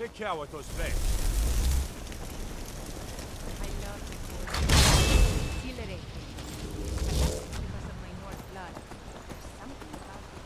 Take care with those blades. I love the cold. Exhilarating. Perhaps it's because of my North blood. There's something about it.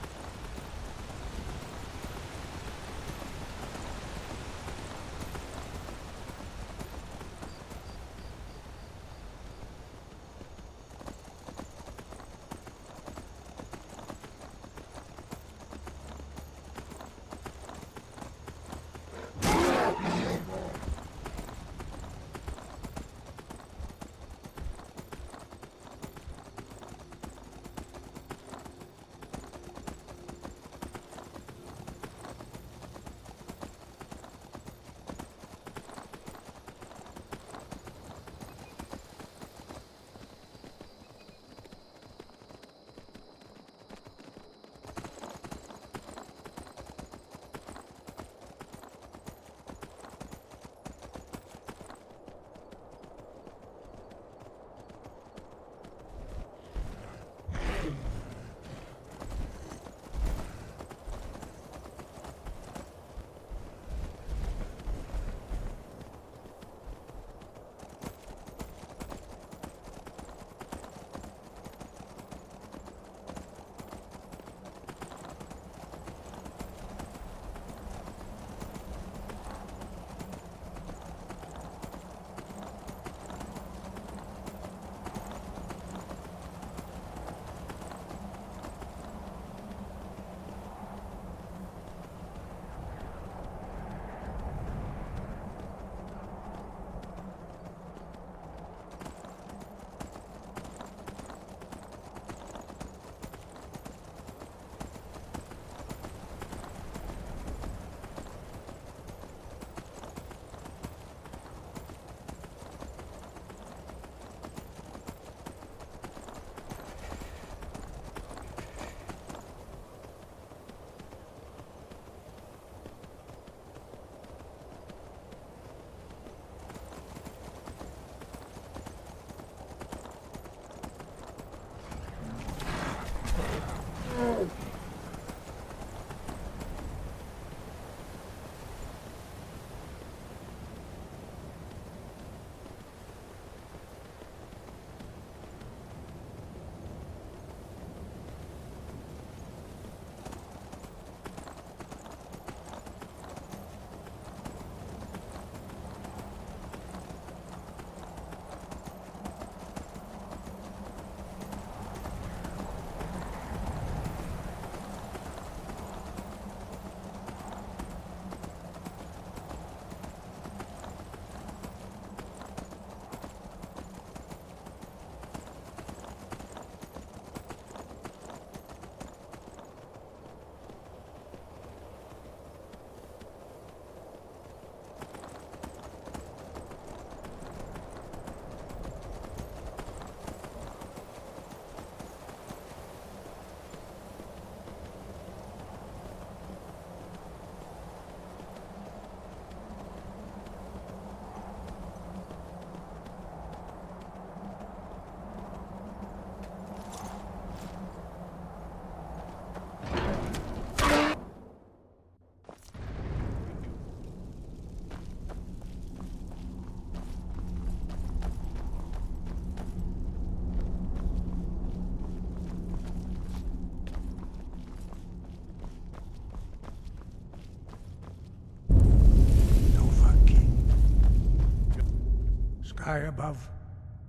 High above,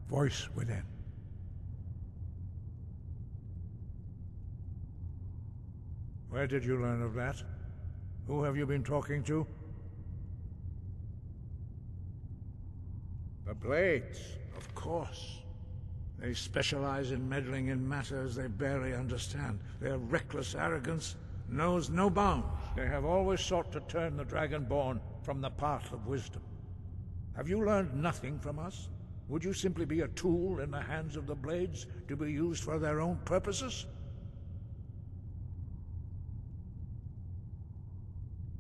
voice within. Where did you learn of that? Who have you been talking to? The Blades, of course. They specialize in meddling in matters they barely understand. Their reckless arrogance knows no bounds. They have always sought to turn the Dragonborn from the path of wisdom. Have you learned nothing from us? Would you simply be a tool in the hands of the Blades to be used for their own purposes?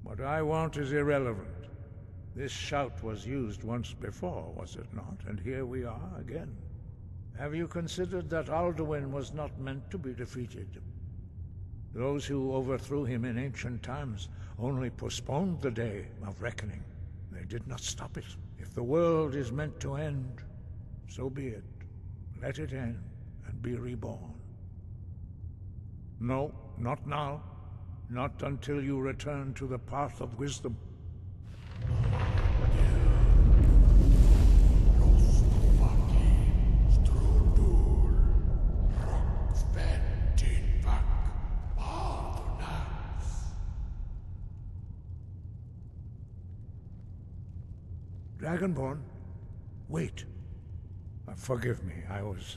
What I want is irrelevant. This shout was used once before, was it not? And here we are again. Have you considered that Alduin was not meant to be defeated? Those who overthrew him in ancient times only postponed the day of reckoning. They did not stop it. If the world is meant to end, so be it. Let it end and be reborn. No, not now. Not until you return to the path of wisdom. Dragonborn, wait. Forgive me, I was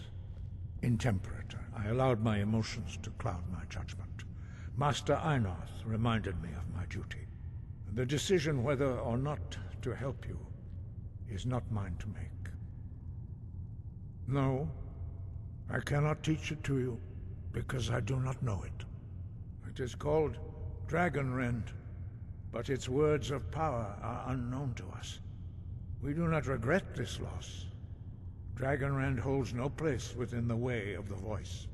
intemperate. I allowed my emotions to cloud my judgment. Master Einarth reminded me of my duty. The decision whether or not to help you is not mine to make. No, I cannot teach it to you, because I do not know it. It is called Dragonrend, but its words of power are unknown to us. We do not regret this loss. Dragonrend holds no place within the way of the voice.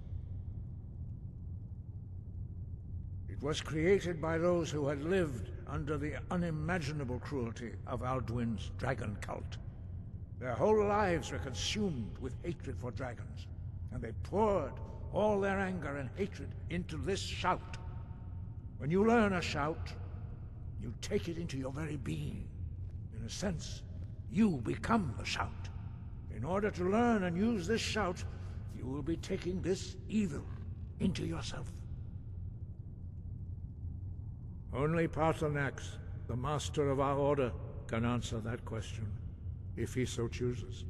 It was created by those who had lived under the unimaginable cruelty of Alduin's dragon cult. Their whole lives were consumed with hatred for dragons, and they poured all their anger and hatred into this shout. When you learn a shout, you take it into your very being. In a sense, you become the shout. In order to learn and use this shout, you will be taking this evil into yourself. Only Paarthurnax, the master of our order, can answer that question, if he so chooses.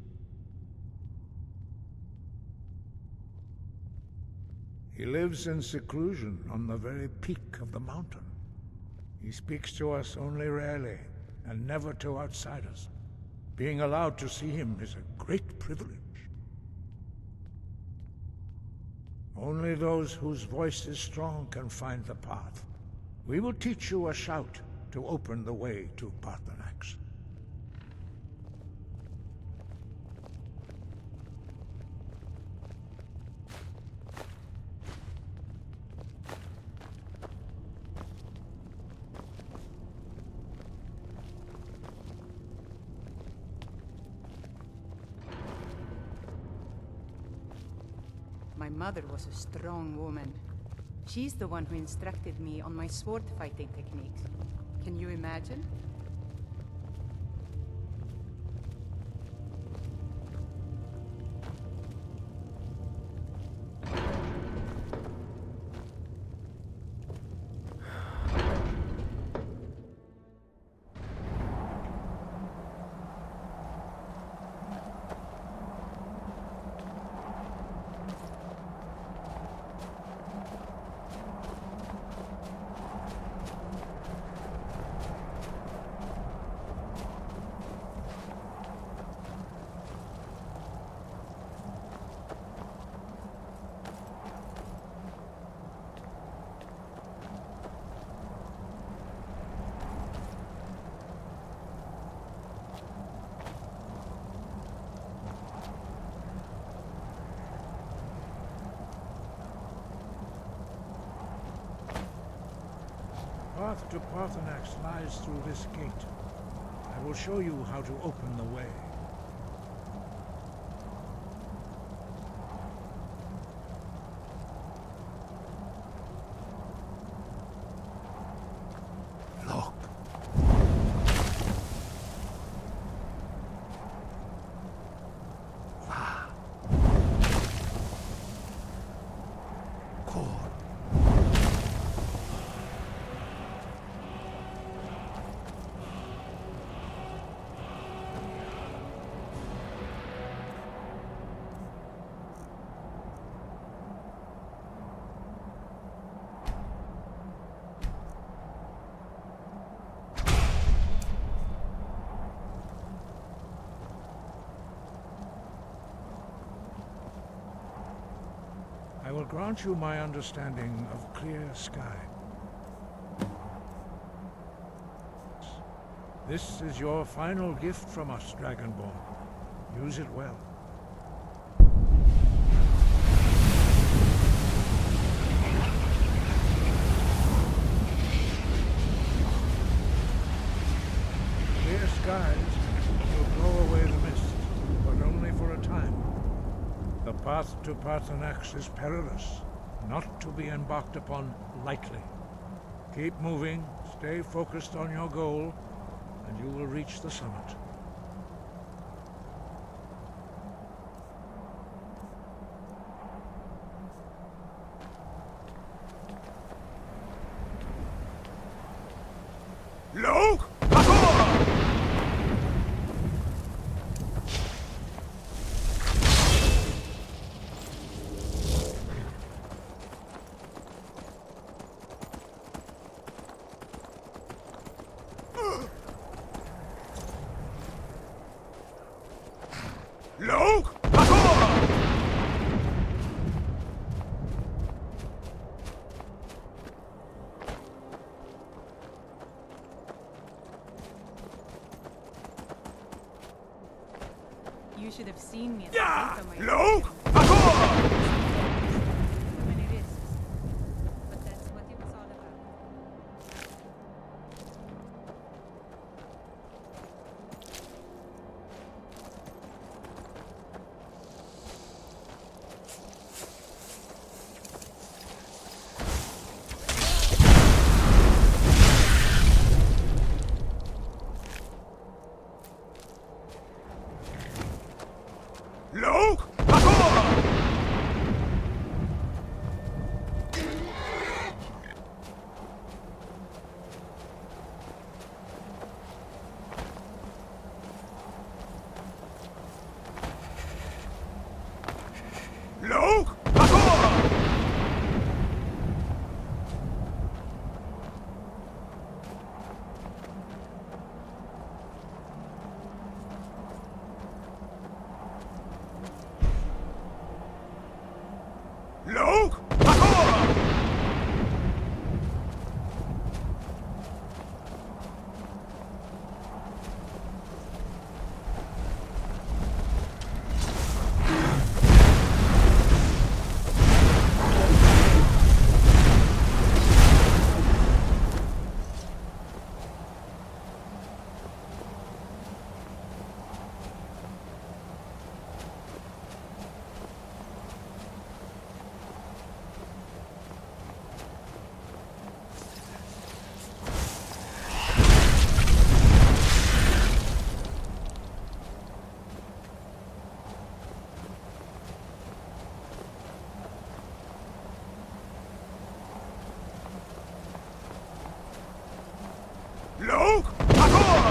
He lives in seclusion on the very peak of the mountain. He speaks to us only rarely, and never to outsiders. Being allowed to see him is a great privilege. Only those whose voice is strong can find the path. We will teach you a shout to open the way to Paarthurnax. My mother was a strong woman. She's the one who instructed me on my sword fighting techniques. Can you imagine? The path to Paarthurnax lies through this gate. I will show you how to open the way. Look. Va. Kor. I will grant you my understanding of clear sky. This is your final gift from us, Dragonborn. Use it well. The path to Paarthurnax is perilous, not to be embarked upon lightly. Keep moving, stay focused on your goal, and you will reach the summit. Look! Paarthur! Look! Paarthur! You should have seen me at the Yeah! height of my Look! adventure. Paarthur! Too many risks. But that's what it was all about. Look! Paarthur! Look! Paarthur! Look! Paarthur! Look! Paarthur!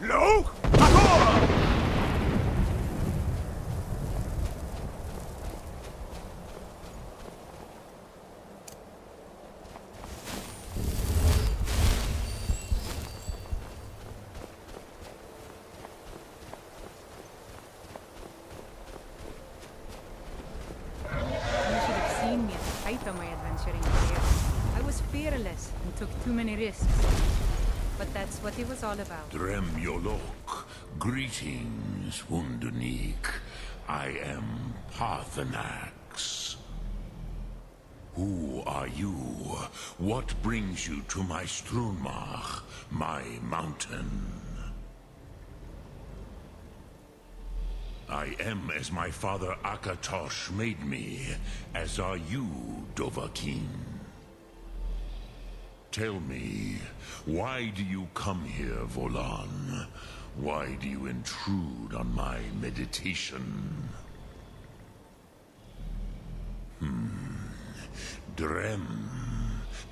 Look! Paarthur! You should have seen me at the height of my adventuring career. I was fearless and took too many risks. But that's what it was all about. Drem Yolok, greetings, Wunderneek. I am Paarthurnax. Who are you? What brings you to my Strunmach, my mountain? I am as my father Akatosh made me, as are you, Dovahkiin. Tell me, why do you come here, Volan? Why do you intrude on my meditation? Drem,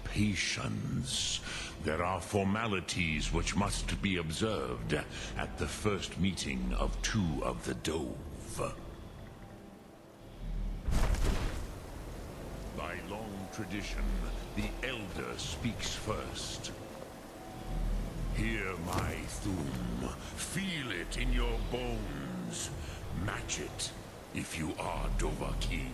patience. There are formalities which must be observed at the first meeting of two of the Dove. By long tradition, the Elder speaks first. Hear my Thum. Feel it in your bones. Match it if you are Dovahkiin.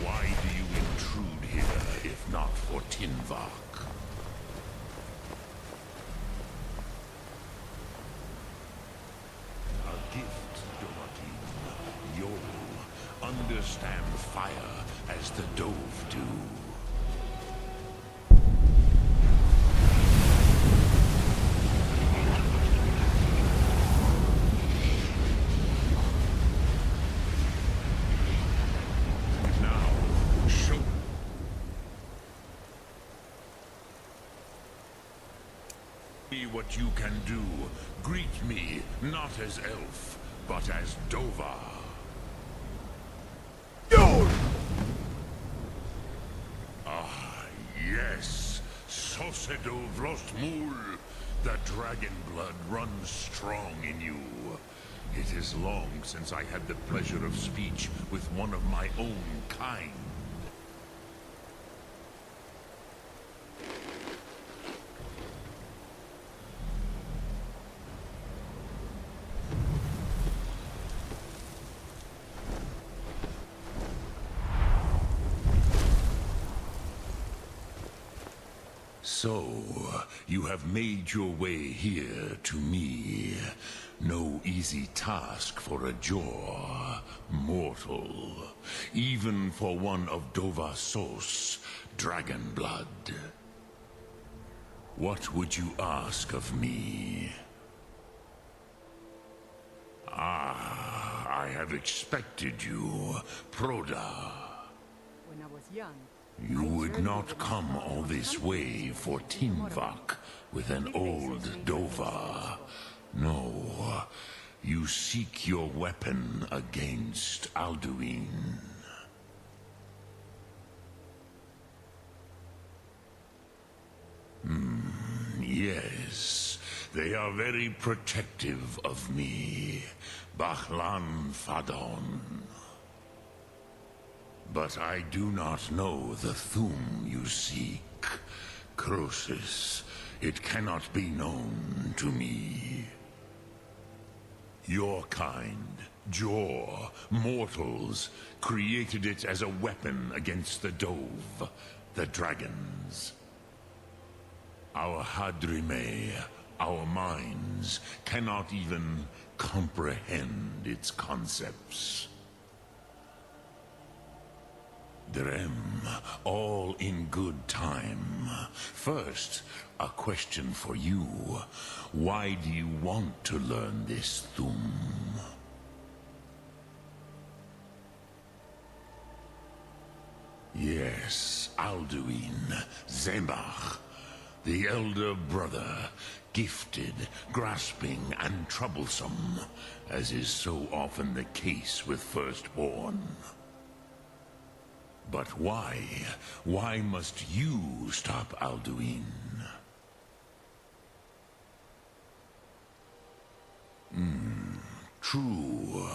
Why do you intrude here, if not for Tinvak? A gift, Dovahkiin. You'll understand fire as the Dove do. What you can do. Greet me, not as elf, but as Dova. Ah, yes. Sosedo Vlostmul. The dragon blood runs strong in you. It is long since I had the pleasure of speech with one of my own kind. So, you have made your way here to me. No easy task for a Jor, mortal. Even for one of Dovahsos, dragon blood. What would you ask of me? Ah, I have expected you, Proda. When I was young, You would not come all this way for Tinvak with an old Dova. No, you seek your weapon against Alduin. Yes, they are very protective of me, Bahlan Fadon. But I do not know the Thum you seek. Croesus, it cannot be known to me. Your kind, Jor, mortals, created it as a weapon against the Dove, the dragons. Our Hadrime, our minds, cannot even comprehend its concepts. Drem, all in good time. First, a question for you. Why do you want to learn this Thum? Yes, Alduin, Zemach, the elder brother, gifted, grasping, and troublesome, as is so often the case with firstborn. But why? Why must you stop Alduin? True,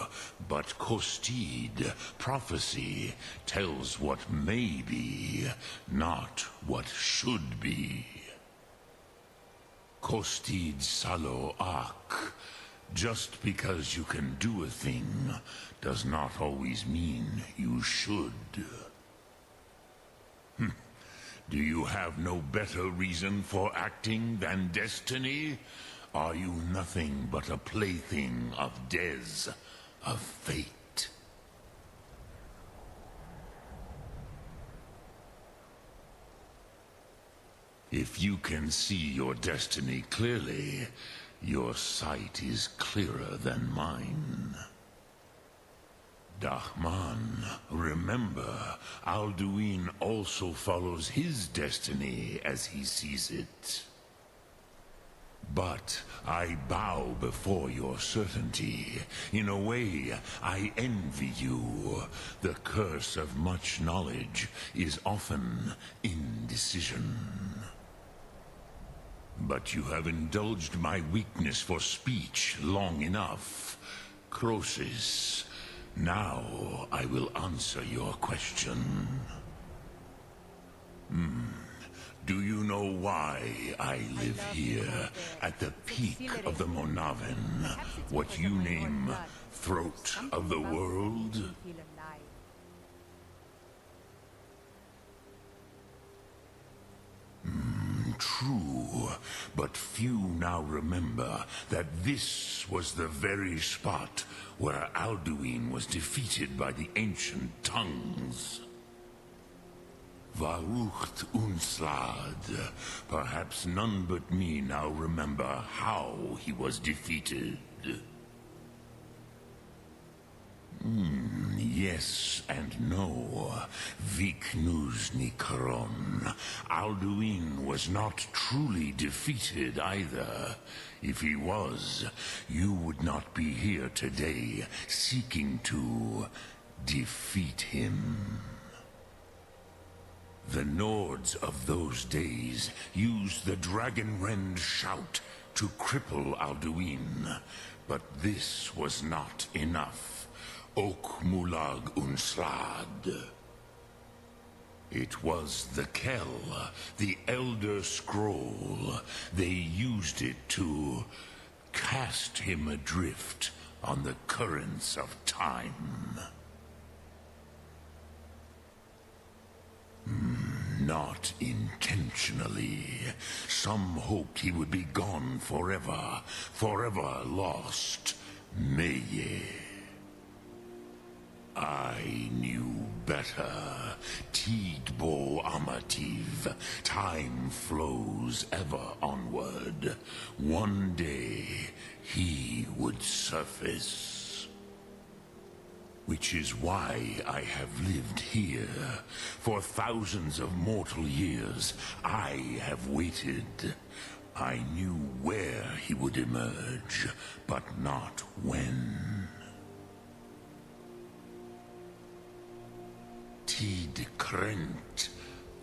but Kostid, prophecy, tells what may be, not what should be. Kostid Salo Ak. Just because you can do a thing does not always mean you should. Do you have no better reason for acting than destiny? Are you nothing but a plaything of Dez, of fate? If you can see your destiny clearly, your sight is clearer than mine. Dahman, remember, Alduin also follows his destiny as he sees it. But I bow before your certainty. In a way, I envy you. The curse of much knowledge is often indecision. But you have indulged my weakness for speech long enough. Croesus, now I will answer your question. Do you know why I live here, at the peak of the Monaven, what you name throat of the world? Feel alive. True, but few now remember that this was the very spot where Alduin was defeated by the ancient tongues. Varucht Unslad. Perhaps none but me now remember how he was defeated. Yes and no. Viknuzny Karon. Alduin was not truly defeated either. If he was, you would not be here today seeking to defeat him. The Nords of those days used the Dragonrend shout to cripple Alduin, but this was not enough. Ok Mulag Unslad. It was the Kell, the Elder Scroll. They used it to cast him adrift on the currents of time. Not intentionally. Some hoped he would be gone forever, forever lost. Meye. I knew better. Tidbo Amativ. Time flows ever onward. One day, he would surface. Which is why I have lived here. For thousands of mortal years, I have waited. I knew where he would emerge, but not when. Tid Krent.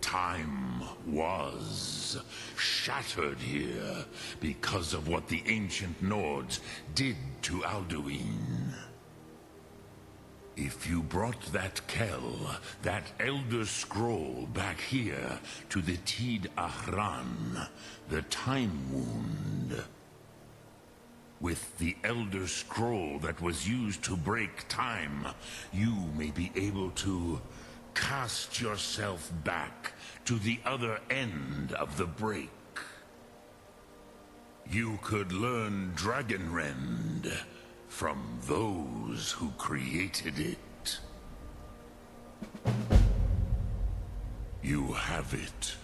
Time was shattered here because of what the ancient Nords did to Alduin. If you brought that Kell, that Elder Scroll back here to the Tid Ahran, the Time Wound, with the Elder Scroll that was used to break time, you may be able to cast yourself back to the other end of the break. You could learn Dragonrend from those who created it. You have it.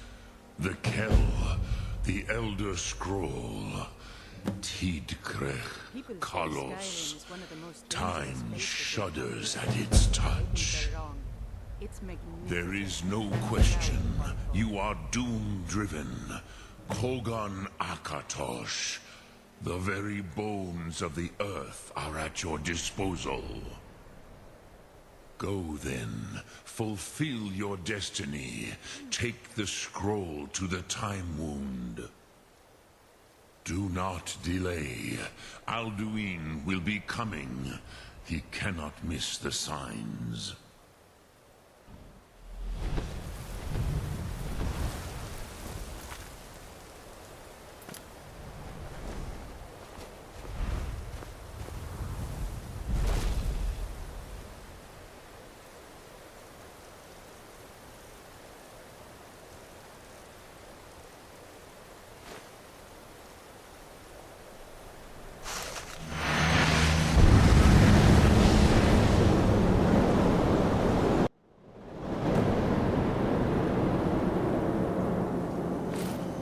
The Kell, the Elder Scroll, Tidkrech, People say Skyrim Kalos. is one of the most dangerous Time places shudders in the at world. its I think touch. they're wrong. It's magnificent. There is no question. You are doom-driven. Kogan Akatosh. The very bones of the earth are at your disposal. Go then. Fulfill your destiny. Take the scroll to the Time Wound. Do not delay. Alduin will be coming. He cannot miss the signs.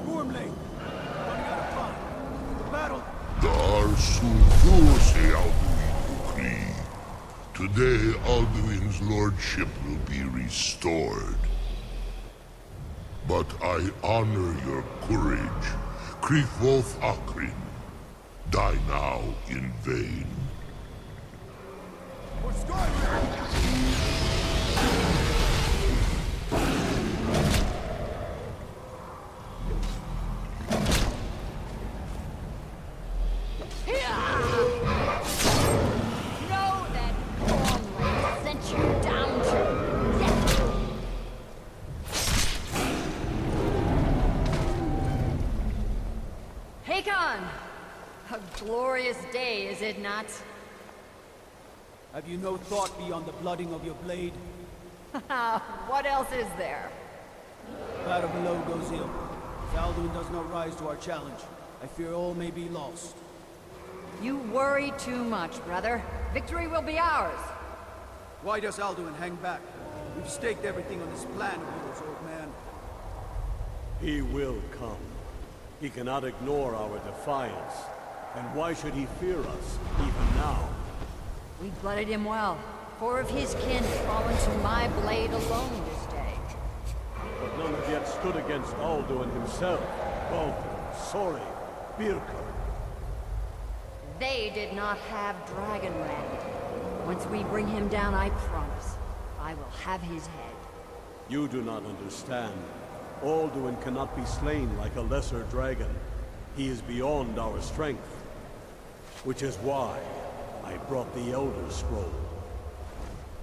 Gormley! Running out of time. The battle... Today, Alduin's lordship will be restored. But I honor your courage. Krithwolf Akrin, die now in vain. For Skyrim! Know that Gormley sent you down to death. Hakon! A glorious day, is it not? Have you no thought beyond the blooding of your blade? What else is there? Battle below goes ill. If Alduin does not rise to our challenge, I fear all may be lost. You worry too much, brother. Victory will be ours. Why does Alduin hang back? We've staked everything on this plan of yours, old man. He will come. He cannot ignore our defiance. And why should he fear us, even now? We blooded him well. 4 of his kin have fallen to my blade alone this day. But none have yet stood against Alduin himself. Baldur, Sori, Birka. They did not have Dragonland. Once we bring him down, I promise, I will have his head. You do not understand. Alduin cannot be slain like a lesser dragon. He is beyond our strength. Which is why I brought the Elder Scroll.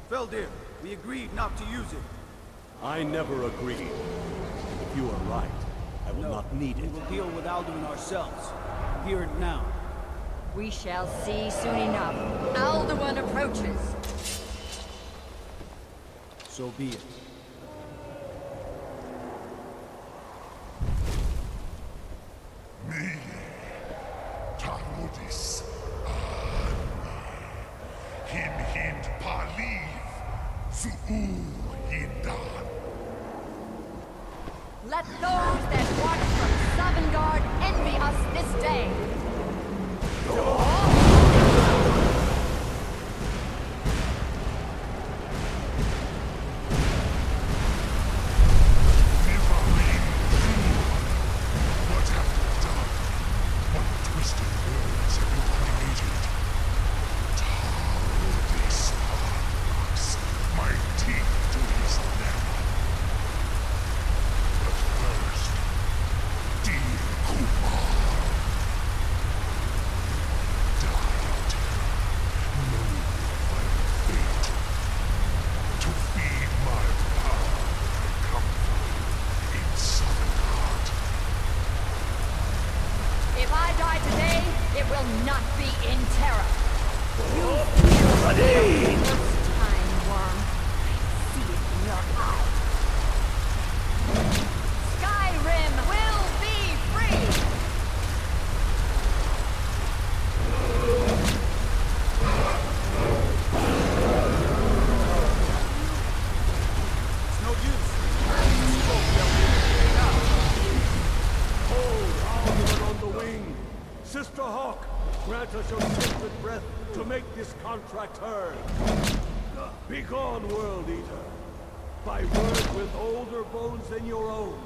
Feldir, we agreed not to use it. I never agreed. If you are right, I will not need We it. will deal with Alduin ourselves. Here and now. We shall see soon enough. Alduin approaches. So be it. Me, Tarudis, Hin Paliv, Su'u Hindan. Let those that watch from Sovngarde envy us this day. What have you done? What twisted words have you created? Tarudis Paarthurnax, my teeth to his neck. But first, dear Kumar, died, know my fate. To feed my power I come from in Sovngarde. If I die today, it will not be in terror. You feel the first time, worm. I see it in your eyes. Skyrim will be free! It's no use. Smoke that Hold Alduin on the wing! Sister Hawk, grant us your sacred breath to make this contract heard. Begone, World Eater. By word with older bones than your own,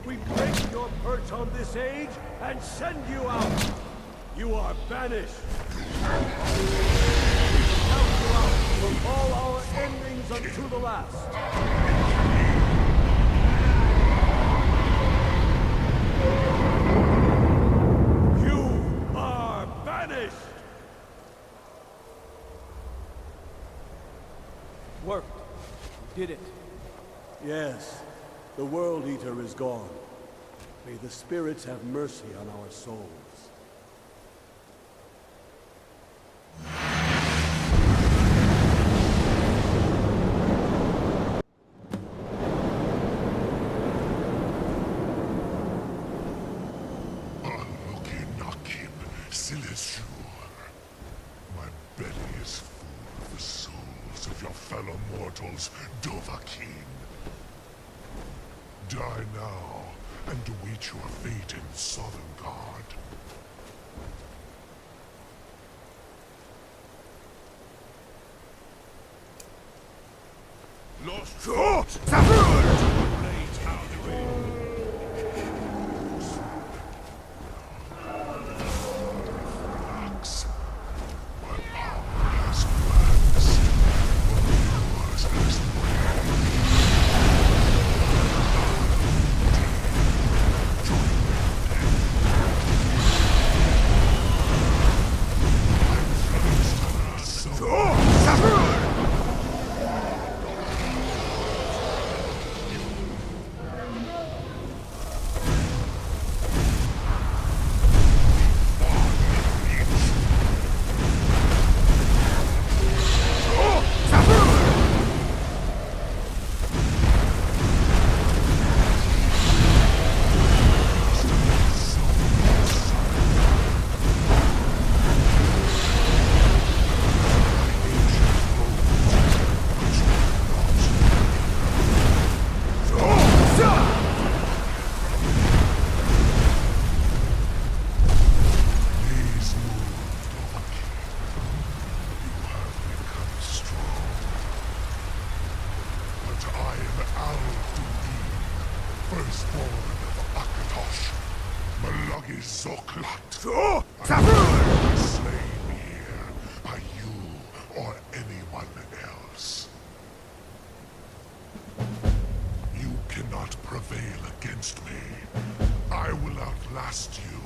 we break your perch on this age and send you out. You are banished. We count you out from all our endings unto the last. You are banished. worked. We did it. Yes, the World Eater is gone. May the spirits have mercy on our souls. My belly is full of the souls of your fellow mortals, Dovahkiin. Die now, and await your fate in Sovngarde. Lost Savul! blades out the way. Zoklat. Slain here by you or anyone else. You cannot prevail against me. I will outlast you,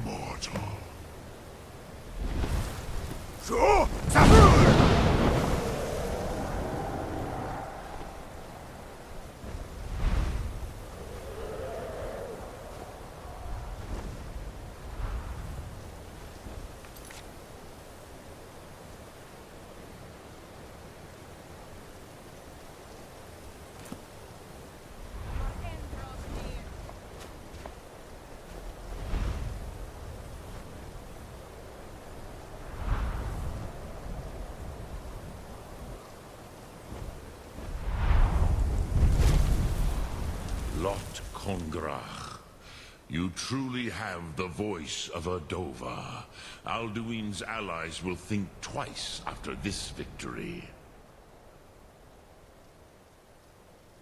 mortal. Lot Kongrach. You truly have the voice of a Dova. Alduin's allies will think twice after this victory.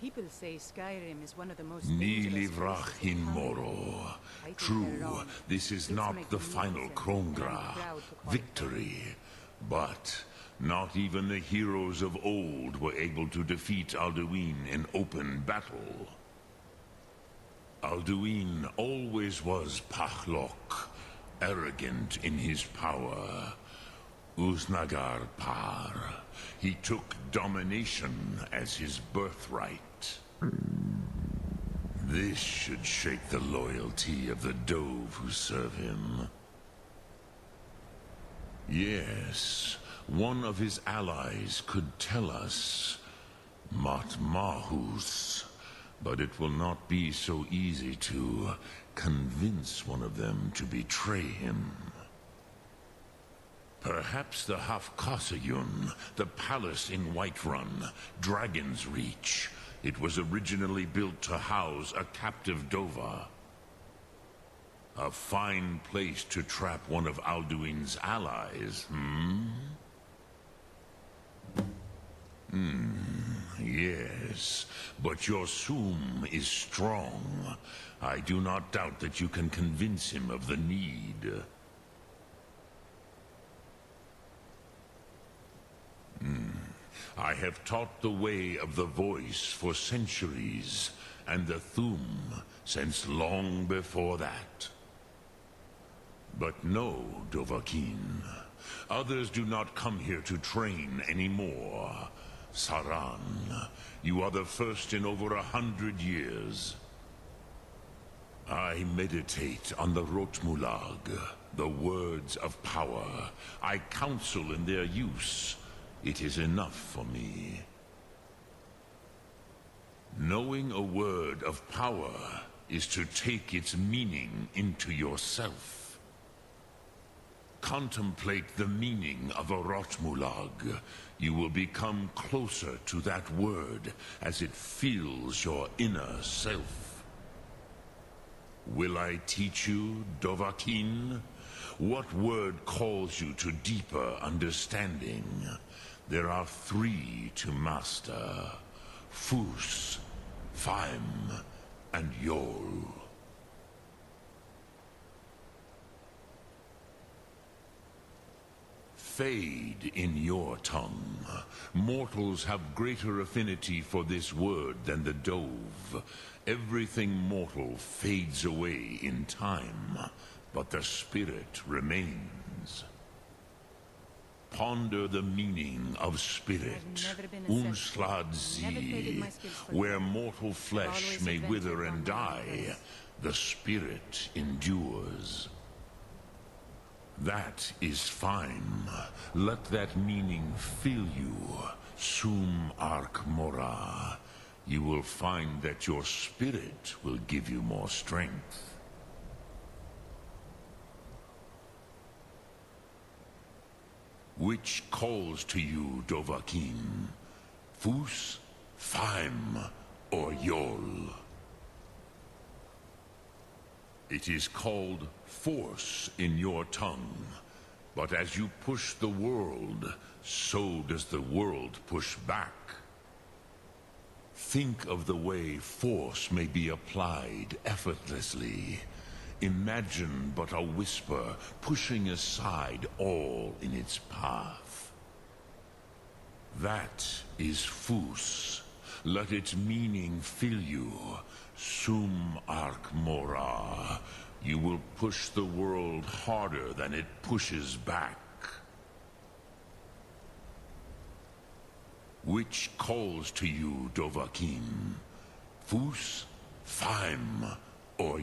People say Skyrim is one of the most Ni dangerous livrach places in in town. Moro. I think True, they're wrong. this is Let's not make the them final listen, Krongra and I'm proud to call it victory. But not even the heroes of old were able to defeat Alduin in open battle. Alduin always was Paarthurnax, arrogant in his power. Uznagar Par. He took domination as his birthright. This should shake the loyalty of the Dove who serve him. Yes, one of his allies could tell us. Matmahus. But it will not be so easy to convince one of them to betray him. Perhaps the Hafkasayun, the palace in Whiterun, Dragon's Reach. It was originally built to house a captive Dova. A fine place to trap one of Alduin's allies, Yes, but your Sum is strong. I do not doubt that you can convince him of the need. I have taught the way of the voice for centuries, and the Thum since long before that. But no, Dovahkiin. Others do not come here to train anymore. Saran, you are the first in over 100 years. I meditate on the Rotmulag, the words of power. I counsel in their use. It is enough for me. Knowing a word of power is to take its meaning into yourself. Contemplate the meaning of a Rotmulag. You will become closer to that word as it fills your inner self. Will I teach you, Dovahkiin? What word calls you to deeper understanding? There are 3 to master. Fus, Faim, and Yol. Fade in your tongue. Mortals have greater affinity for this word than the Dove. Everything mortal fades away in time, but the spirit remains. Ponder the meaning of spirit, Unslad-zi, where mortal flesh may wither and die, the spirit endures. That is fine. Let that meaning fill you, Sum Ark Mora. You will find that your spirit will give you more strength. Which calls to you, Dovahkiin? Fus, Faim, or Yol? It is called force in your tongue. But as you push the world, so does the world push back. Think of the way force may be applied effortlessly. Imagine but a whisper pushing aside all in its path. That is Fus. Let its meaning fill you. Sum arc mora. You will push the world harder than it pushes back. Which calls to you, Dovahkiin? Fus, Faim, or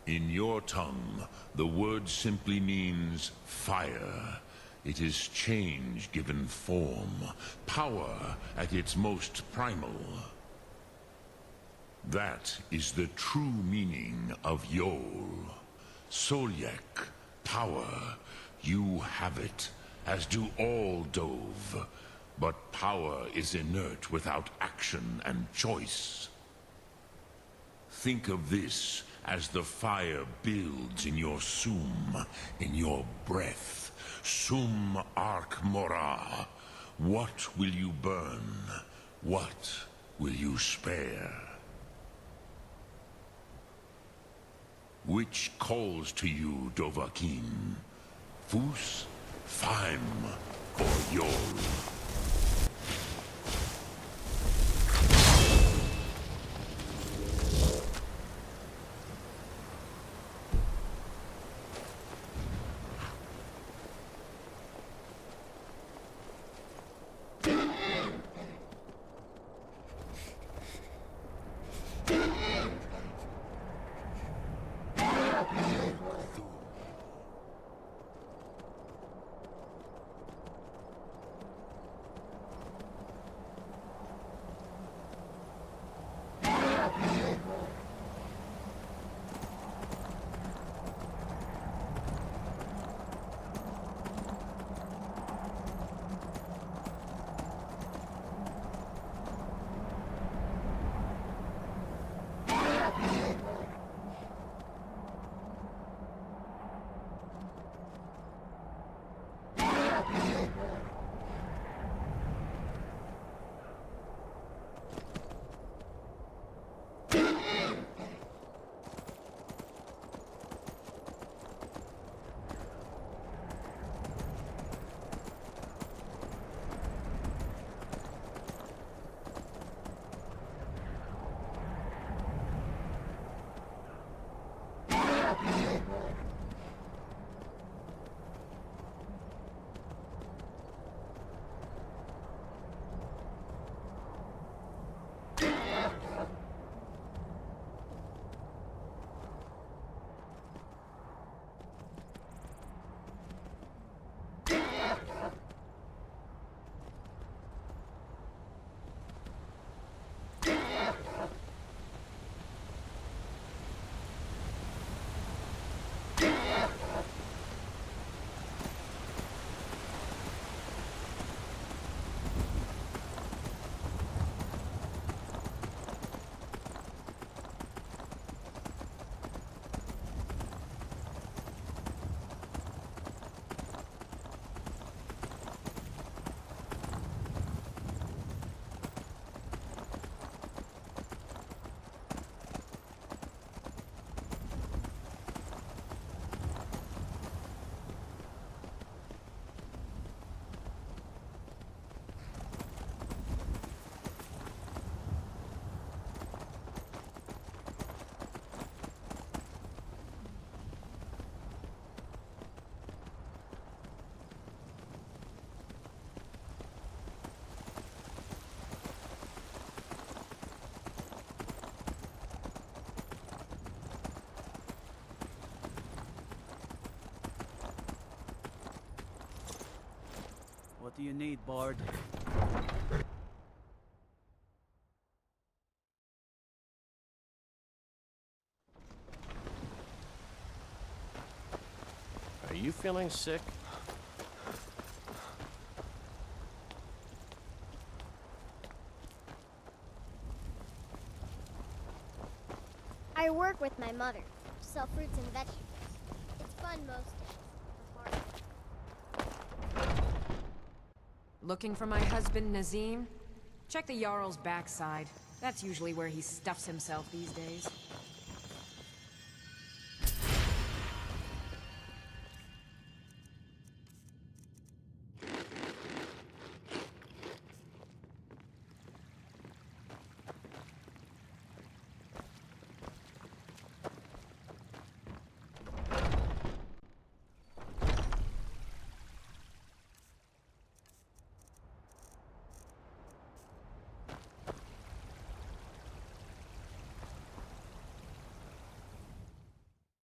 in your tongue, the word simply means fire. It is change given form, power at its most primal. That is the true meaning of Yol. Solyek, power. You have it, as do all Dove. But power is inert without action and choice. Think of this as the fire builds in your sum, in your breath. Sum arc mora. What will you burn? What will you spare? Which calls to you, Dovahkiin? Fus, Faim, or Yol? What do you need, Bard? Are you feeling sick? I work with my mother. Sell fruits and vegetables. It's fun most days. Looking for my husband, Nazim? Check the Jarl's backside. That's usually where he stuffs himself these days.